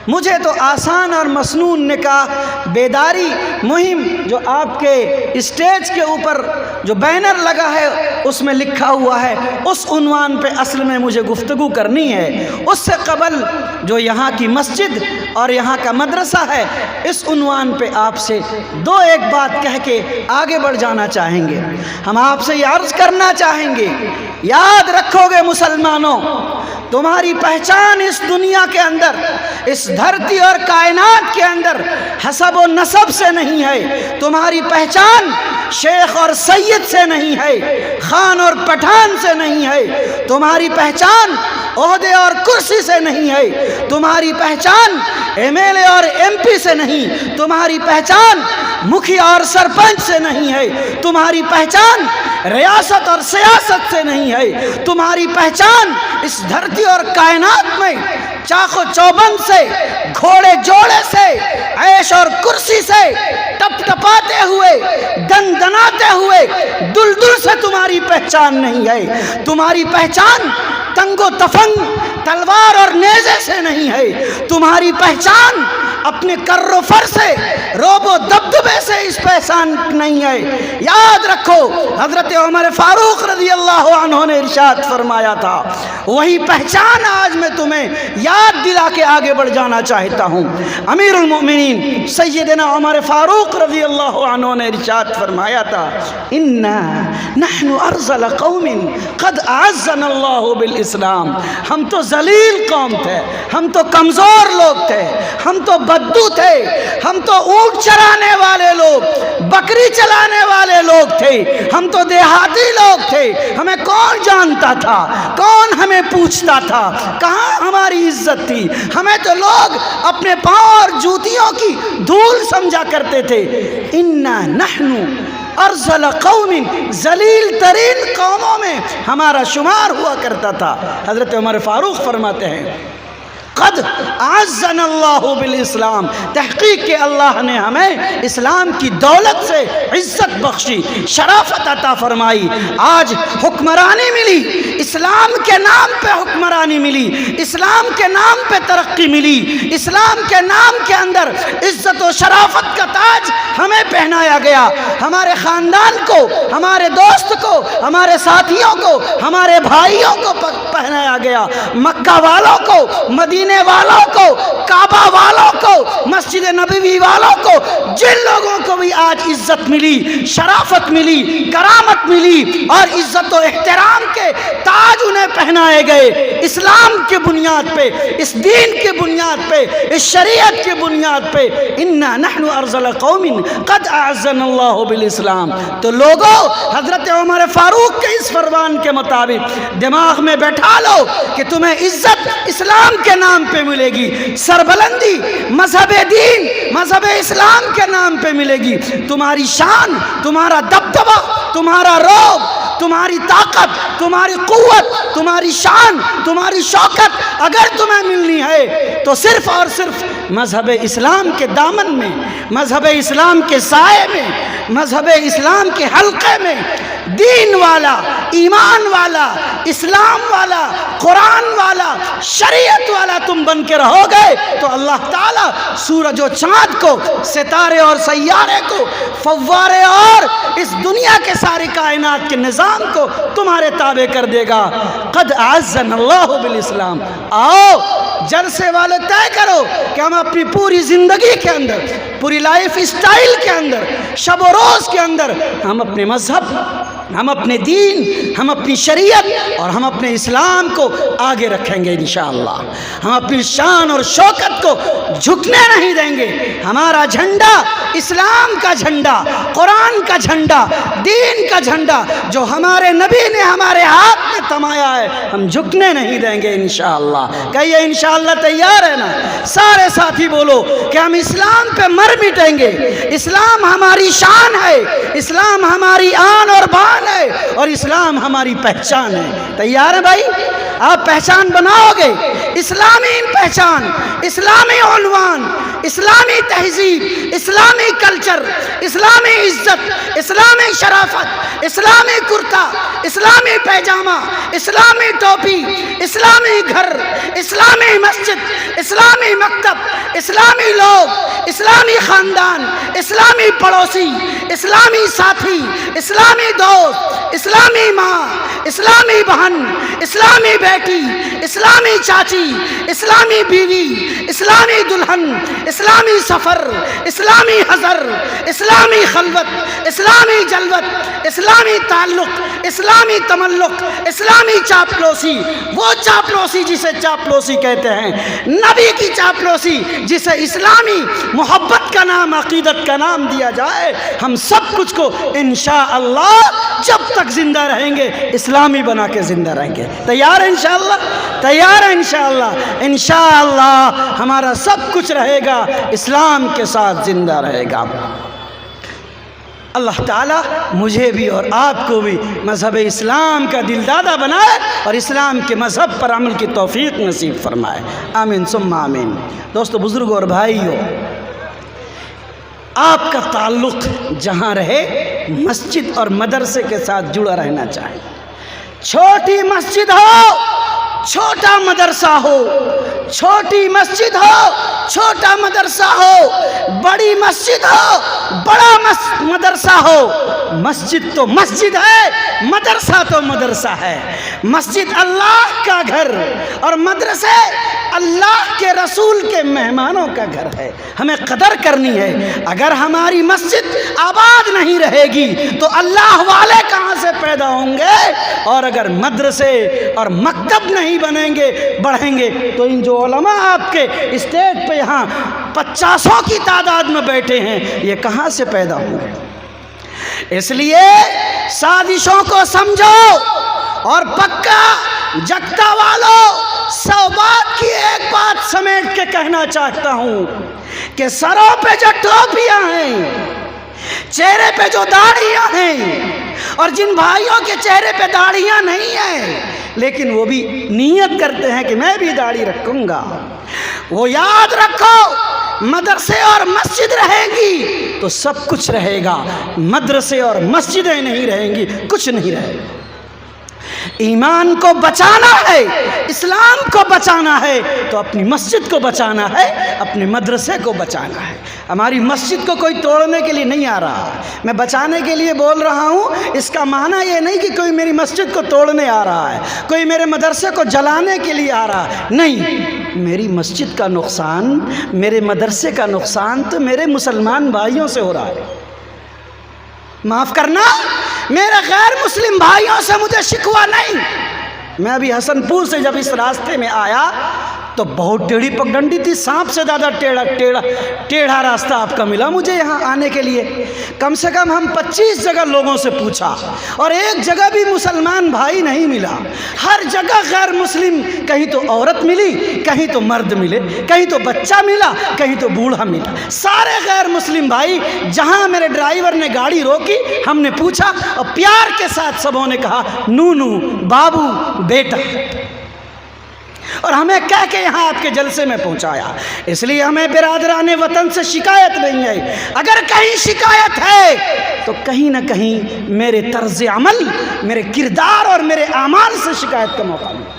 مجھے تو آسان اور مسنون نکاح بیداری مہم جو آپ کے اسٹیج کے اوپر جو بینر لگا ہے اس میں لکھا ہوا ہے، اس عنوان پہ اصل میں مجھے گفتگو کرنی ہے۔ اس سے قبل جو یہاں کی مسجد اور یہاں کا مدرسہ ہے، اس عنوان پہ آپ سے دو ایک بات کہہ کے آگے بڑھ جانا چاہیں گے۔ ہم آپ سے یہ عرض کرنا چاہیں گے، یاد رکھو گے مسلمانوں، تمہاری پہچان اس دنیا کے اندر، اس دھرتی اور کائنات کے اندر حسب و نسب سے نہیں ہے، تمہاری پہچان شیخ اور سید سے نہیں ہے، خان اور پٹھان سے نہیں ہے، تمہاری پہچان عہدے اور کرسی سے نہیں ہے، تمہاری پہچان ایم ایل اے اور ایم پی سے نہیں، تمہاری پہچان مکھیا اور سرپنچ سے نہیں ہے، تمہاری پہچان ریاست اور سیاست سے نہیں ہے، تمہاری پہچان اس دھرتی اور کائنات میں چاق و چوبند سے، گھوڑے جوڑے سے، عیش اور کرسی سے، ٹپ ٹپاتے ہوئے، دن دناتے ہوئے دلدل سے تمہاری پہچان نہیں ہے، تمہاری پہچان تنگ و تفنگ تلوار اور نیزے سے نہیں ہے، تمہاری پہچان اپنے کر و فر سے، روب و دبدبے سے اس پہچان نہیں ہے۔ یاد رکھو حضرت عمر فاروق رضی اللہ عنہ نے ارشاد فرمایا تھا، وہی پہچان آج میں تمہیں یاد دلا کے آگے بڑھ جانا چاہتا ہوں۔ امیر المؤمنین سیدنا عمر فاروق رضی اللہ عنہ نے ارشاد فرمایا تھا، انا نحن ارذل قوم قد اعزنا اللہ بالاسلام، ہم تو ذلیل قوم تھے، ہم تو کمزور لوگ تھے، ہم تو بدو تھے، ہم تو اونٹ چرانے والے لوگ، بکری چلانے والے لوگ تھے، ہم تو دیہاتی لوگ تھے، ہمیں کون جانتا تھا، کون ہمیں پوچھتا تھا، کہاں ہماری عزت تھی، ہمیں تو لوگ اپنے پاؤں اور جوتیوں کی دھول سمجھا کرتے تھے۔ انا نحن ارذل قوم، ذلیل ترین قوموں میں ہمارا شمار ہوا کرتا تھا۔ حضرت عمر فاروق فرماتے ہیں، قد اعزنا اللہ بالاسلام، تحقیق کہ اللہ نے ہمیں اسلام کی دولت سے عزت بخشی، شرافت عطا فرمائی، آج حکمرانی ملی، اسلام کے نام پہ حکمرانی ملی، اسلام کے نام پہ ترقی ملی، اسلام کے نام کے اندر عزت و شرافت کا تاج ہمیں پہنایا گیا، ہمارے خاندان کو، ہمارے دوست کو، ہمارے ساتھیوں کو، ہمارے بھائیوں کو پہنایا گیا، مکہ والوں کو، مدینہ والوں کو، کعبہ والوں کو، مسجد نبوی والوں کو، جن لوگوں کو بھی آج عزت ملی، شرافت ملی، کرامت ملی اور عزت و احترام کے تاج انہیں پہنائے گئے، اسلام کے بنیاد پہ، اس دین کے بنیاد پہ، اس شریعت کے بنیاد پہ، انا نحن ارذل قوم قد اعزنا اللہ بالاسلام۔ تو لوگوں، حضرت عمر فاروق کے اس فرمان کے مطابق دماغ میں بیٹھا لو کہ تمہیں عزت اسلام کے نام پہ ملے گی، سربلندی مذہب دین، مذہب اسلام کے نام پہ ملے گی، تمہاری شان، تمہارا دبدبہ، تمہارا رعب، تمہاری طاقت، تمہاری قوت، تمہاری شان، تمہاری شوکت اگر تمہیں ملنی ہے تو صرف اور صرف مذہب اسلام کے دامن میں، مذہب اسلام کے سائے میں، مذہب اسلام کے حلقے میں، دین والا، ایمان والا، اسلام والا، قرآن والا، شریعت والا تم بن کے رہو گے تو اللہ تعالیٰ سورج و چاند کو، ستارے اور سیارے کو، فوارے اور اس دنیا کے ساری کائنات کے نظام کو تمہارے تابع کر دے گا۔ قد اعزنا اللہ بالاسلام۔ آؤ جلسے والے طے کرو کہ ہم اپنی پوری زندگی کے اندر، پوری لائف اسٹائل کے اندر، شب و روز کے اندر ہم اپنے مذہب، ہم اپنے دین، ہم اپنی شریعت اور ہم اپنے اسلام کو آگے رکھیں گے انشاءاللہ۔ ہم اپنی شان اور شوکت کو جھکنے نہیں دیں گے۔ ہمارا جھنڈا اسلام کا جھنڈا، قرآن کا جھنڈا، دین کا جھنڈا جو ہمارے نبی نے ہمارے ہاتھ میں تھمایا ہے، ہم جھکنے نہیں دیں گے انشاءاللہ۔ کہیے انشاءاللہ تیار ہے نا؟ سارے ساتھی بولو کہ ہم اسلام پہ مر مٹیں گے۔ اسلام ہماری شان ہے، اسلام ہماری آن اور بان ہے اور اسلام ہماری پہچان ہے۔ تیار ہے بھائی؟ آپ پہچان بناؤ گے، اسلامی پہچان، اسلامی عنوان، اسلامی تہذیب، اسلامی کلچر، اسلامی عزت، اسلامی شرافت، اسلامی کرتا، اسلامی پیجامہ، اسلامی ٹوپی، اسلامی گھر، اسلامی مسجد، اسلامی مکتب، اسلامی لوگ، اسلامی خاندان، اسلامی پڑوسی، اسلامی ساتھی، اسلامی دوست، اسلامی ماں، اسلامی بہن، اسلامی بیٹی، اسلامی چاچی، اسلامی بیوی، اسلامی دلہن، اسلامی سفر، اسلامی حضر، اسلامی خلوت، اسلامی جلوت، اسلامی تعلق، اسلامی تملق، اسلامی چاپلوسی، وہ چاپلوسی جسے چاپلوسی کہتے ہیں، نبی کی چاپلوسی جسے اسلامی محبت کا نام، عقیدت کا نام دیا جائے، ہم سب کچھ کو انشاءاللہ جب تک زندہ رہیں گے اسلامی بنا کے زندہ رہیں گے۔ تیار ہے انشاءاللہ؟ تیار ہے انشاءاللہ؟ انشاءاللہ ہمارا سب کچھ رہے گا اسلام کے ساتھ زندہ رہے گا۔ اللہ تعالیٰ مجھے بھی اور آپ کو بھی مذہب اسلام کا دل دادا بنائے اور اسلام کے مذہب پر عمل کی توفیق نصیب فرمائے، آمین ثم آمین۔ دوستو، بزرگوں اور بھائیوں، آپ کا تعلق جہاں رہے مسجد اور مدرسے کے ساتھ جڑا رہنا چاہیے۔ چھوٹی مسجد ہو، چھوٹا مدرسہ ہو، چھوٹی مسجد ہو، چھوٹا مدرسہ ہو، بڑی مسجد ہو، بڑا مدرسہ ہو، مسجد تو مسجد ہے، مدرسہ تو مدرسہ ہے۔ مسجد اللہ کا گھر اور مدرسے اللہ کے رسول کے مہمانوں کا گھر ہے، ہمیں قدر کرنی ہے۔ اگر ہماری مسجد آباد نہیں رہے گی تو اللہ والے کہاں سے پیدا ہوں گے؟ اور اگر مدرسے اور مکتب نہیں بنیں گے، بڑھیں گے، تو ان جو علماء آپ کے اسٹیج پہ یہاں 50 کی تعداد میں بیٹھے ہیں، یہ کہاں سے پیدا ہوں گے؟ اس لیے سازشوں کو سمجھو اور پکا جگتا والوں، 100 بات کی ایک بات سمیٹ کے کہنا چاہتا ہوں کہ سروں پہ جو ٹوپیاں ہیں، چہرے پہ جو داڑھیاں ہیں، اور جن بھائیوں کے چہرے پہ داڑھیاں نہیں ہیں لیکن وہ بھی نیت کرتے ہیں کہ میں بھی داڑھی رکھوں گا، وہ یاد رکھو مدرسے اور مسجد رہیں گی تو سب کچھ رہے گا، مدرسے اور مسجدیں نہیں رہیں گی کچھ نہیں رہے گا۔ ایمان کو بچانا ہے، اسلام کو بچانا ہے تو اپنی مسجد کو بچانا ہے، اپنے مدرسے کو بچانا ہے۔ ہماری مسجد کو کوئی توڑنے کے لیے نہیں آ رہا، میں بچانے کے لیے بول رہا ہوں۔ اس کا معنی یہ نہیں کہ کوئی میری مسجد کو توڑنے آ رہا ہے، کوئی میرے مدرسے کو جلانے کے لیے آ رہا ہے، نہیں۔ میری مسجد کا نقصان، میرے مدرسے کا نقصان تو میرے مسلمان بھائیوں سے ہو رہا ہے۔ معاف کرنا، میرے غیر مسلم بھائیوں سے مجھے شکوہ نہیں۔ میں ابھی حسن پور سے جب اس راستے میں آیا تو بہت ٹیڑھی پگڈنڈی تھی، سانپ سے زیادہ ٹیڑھا راستہ آپ کا ملا مجھے یہاں آنے کے لیے۔ کم سے کم ہم 25 جگہ لوگوں سے پوچھا اور ایک جگہ بھی مسلمان بھائی نہیں ملا، ہر جگہ غیر مسلم، کہیں تو عورت ملی، کہیں تو مرد ملے، کہیں تو بچہ ملا، کہیں تو بوڑھا ملا، سارے غیر مسلم بھائی۔ جہاں میرے ڈرائیور نے گاڑی روکی ہم نے پوچھا اور پیار کے ساتھ سبوں نے کہا نونو، بابو، بیٹا، اور ہمیں کہہ کے یہاں آپ کے جلسے میں پہنچایا۔ اس لیے ہمیں برادران وطن سے شکایت نہیں ہے، اگر کہیں شکایت ہے تو کہیں نہ کہیں میرے طرز عمل، میرے کردار اور میرے اعمال سے شکایت کا موقع ملا۔